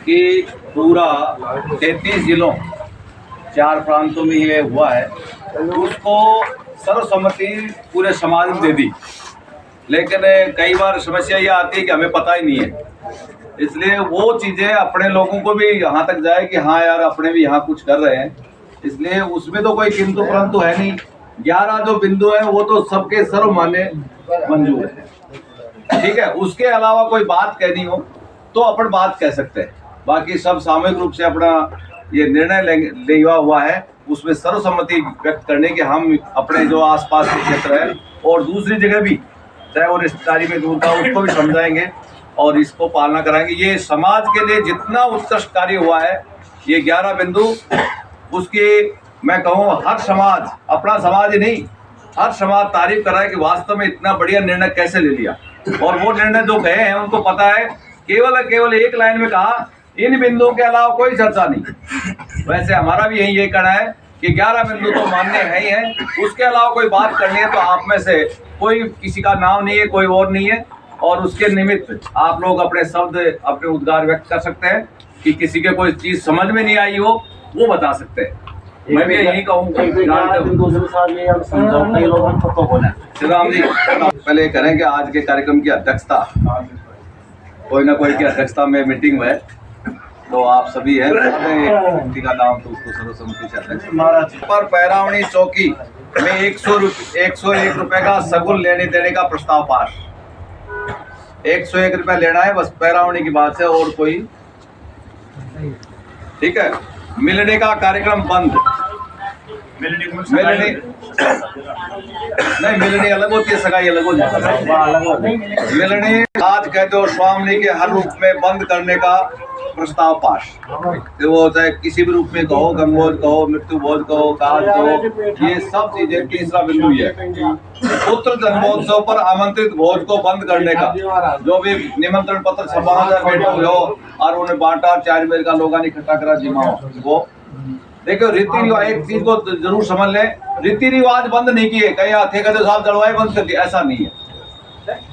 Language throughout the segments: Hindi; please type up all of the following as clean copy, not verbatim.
कि पूरा 33 जिलों 4 प्रांतों में ये हुआ है, उसको सर्वसम्मति पूरे समाज ने दे दी। लेकिन कई बार समस्या ये आती है कि हमें पता ही नहीं है, इसलिए वो चीज़ें अपने लोगों को भी यहाँ तक जाए कि हाँ यार अपने भी यहाँ कुछ कर रहे हैं, इसलिए उसमें तो कोई किंतु परंतु है नहीं। 11 जो बिंदु है वो तो सबके सर्वमान्य मंजूर है, ठीक है। उसके अलावा कोई बात कहनी हो तो अपन बात कह सकते हैं, बाकी सब सामूहिक रूप से अपना ये निर्णय लिया हुआ है, उसमें सर्वसम्मति व्यक्त करने के हम अपने जो आसपास के क्षेत्र है और दूसरी जगह भी चाहे वो रिश्तेदारी में दूर का उसको भी समझाएंगे और इसको पालना कराएंगे। ये समाज के लिए जितना उत्कृष्ट कार्य हुआ है ये 11 बिंदु, उसकी मैं कहूँ हर समाज, अपना समाज ही नहीं हर समाज तारीफ कर रहा है कि वास्तव में इतना बढ़िया निर्णय कैसे ले लिया। और वो निर्णय जो गए हैं उनको पता है, केवल एक लाइन में कहा इन बिंदुओं के अलावा कोई चर्चा नहीं। वैसे हमारा भी यही ये कहना है कि 11 बिंदु तो मान्य है ही है, उसके अलावा कोई बात करनी है तो आप में से कोई किसी का नाम नहीं है, कोई और नहीं है, और उसके निमित्त आप लोग अपने शब्द अपने उद्गार व्यक्त कर सकते हैं कि किसी के कोई चीज समझ में नहीं आई हो वो बता सकते हैं। मैं भी यही कहूँगा श्रीराम जी पहले करेंगे आज के कार्यक्रम की अध्यक्षता, कोई ना कोई की अध्यक्षता में मीटिंग है तो आप सभी हैं, व्यक्ति का नाम तो उसको सर्वसम्मति से अध्यक्ष पर पैरावणी चौकी में 101 रुपए का सगुन लेने देने का प्रस्ताव पास। 101 रुपए लेना है बस पैरावणी की बात से, और कोई ठीक है। मिलने का कार्यक्रम बंद, मिलने नहीं, मिलने अलग होती है, सगाई अलग हो जाती है। मिलने आज कहते हो स्वामी के हर रूप में बंद करने का प्रस्ताव पास, तो वो चाहे किसी भी रूप में कहो, गंगोज कहो, मृत्यु भोज कहो, काज कहो, ये सब चीजें। तीसरा बिंदु ये पुत्र जन्मोत्सव पर आमंत्रित भोज को बंद करने का, जो भी निमंत्रण पत्र छपा बैठे हुए हो और उन्हें बांटा 4 मेल का लोग इकट्ठा करा जिमाओ, वो देखो रीति रिवाज एक चीज को जरूर समझ लें, रीति रिवाज बंद नहीं किए, कहीं थे कहते साहब जलवायु बंद कर दिया, ऐसा नहीं है।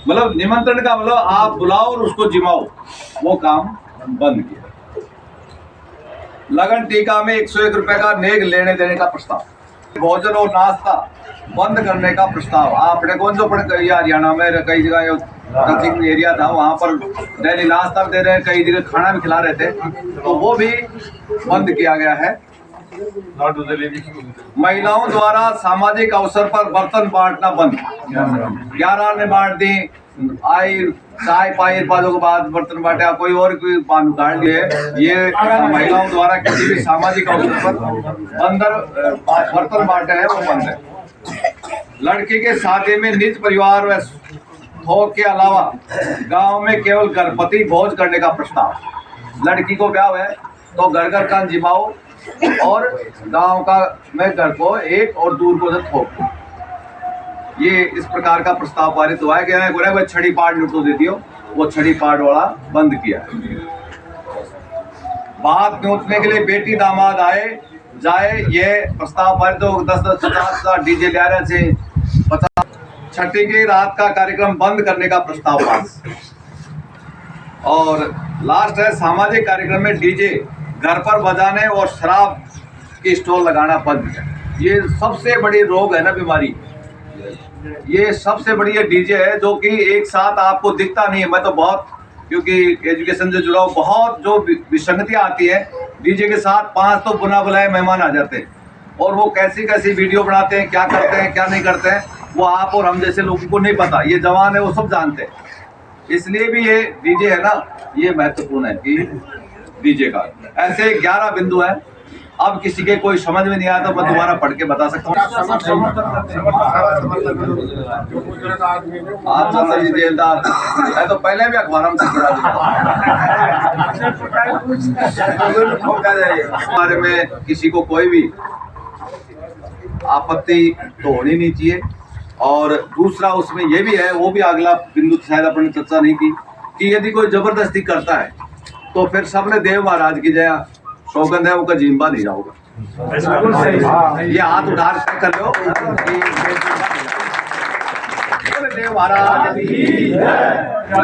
मतलब निमंत्रण का मतलब आप बुलाओ और उसको जिमाओ, वो काम बंद किया। लगन टीका में 101 रुपए का नेग लेने देने का प्रस्ताव, भोजन और नाश्ता बंद करने का प्रस्ताव। आपने कौन जो हरियाणा में कई जगह टचिंग एरिया था वहां पर डेली नाश्ता दे रहे हैं, कई जगह खाना भी खिला रहे थे, तो वो भी बंद किया गया है। महिलाओं द्वारा सामाजिक अवसर पर बर्तन बांटना बंद, 11 ने बांट दी, आई चाय पाई बाजों के बाद बर्तन बांटे, कोई और कोई पान काट लिए, ये महिलाओं द्वारा किसी भी सामाजिक अवसर पर अंदर बर्तन बांटे हैं वो बंद है। लड़की के शादी में निज परिवार व थोक के अलावा गांव में केवल गणपति भोज करने का प्रस्ताव। लड़की को ब्याह है तो घर घर का जिमाओ और गांव का में घर को एक और दूर को थोक, ये इस प्रकार का प्रस्ताव पारित हुआ है कि गुरे भाई छड़ी पाड़ लुटो दे दियो, वो छड़ी पाड़ वाला बंद किया है। बात न्योतने के लिए बेटी दामाद आए जाए, ये प्रस्ताव पारित हो। 10-10 50 डीजे ले रहे थे 50। छठी की रात का कार्यक्रम बंद करने का प्रस्ताव पास। और लास्ट है सामाजिक कार्यक्रम में डीजे घर पर बजाने और शराब की स्टॉल लगाना बंद। ये सबसे बड़ी रोग है ना, बीमारी, ये सबसे बड़ी ये डीजे है जो कि एक साथ आपको दिखता नहीं है। मैं तो बहुत, क्योंकि एजुकेशन से जुड़ा हूँ, बहुत जो विसंगतियाँ आती है डीजे के साथ 5 तो बुना बुलाए मेहमान आ जाते हैं और वो कैसी कैसी वीडियो बनाते हैं, क्या करते हैं क्या नहीं करते हैं, वो आप और हम जैसे लोगों को नहीं पता। ये जवान है वो सब जानते हैं, इसलिए भी ये डीजे है ना, ये महत्वपूर्ण है कि डीजे का। ऐसे 11 बिंदु है, अब किसी के कोई समझ में नहीं आया तो मैं दोबारा पढ़ के बता सकता हूँ। आप जी देवदार, मैं तो पहले भी अखबार में हमारे में किसी को कोई भी आपत्ति तो होनी नहीं चाहिए। और दूसरा उसमें ये भी है, वो भी अगला बिंदु शायद अपने चर्चा नहीं की, कि यदि कोई जबरदस्ती करता है तो फिर सबने देव महाराज की जया सौगंध है, उनका जिम्बा नहीं जाओगा। ये हाथ उठा कर लो, देव महाराज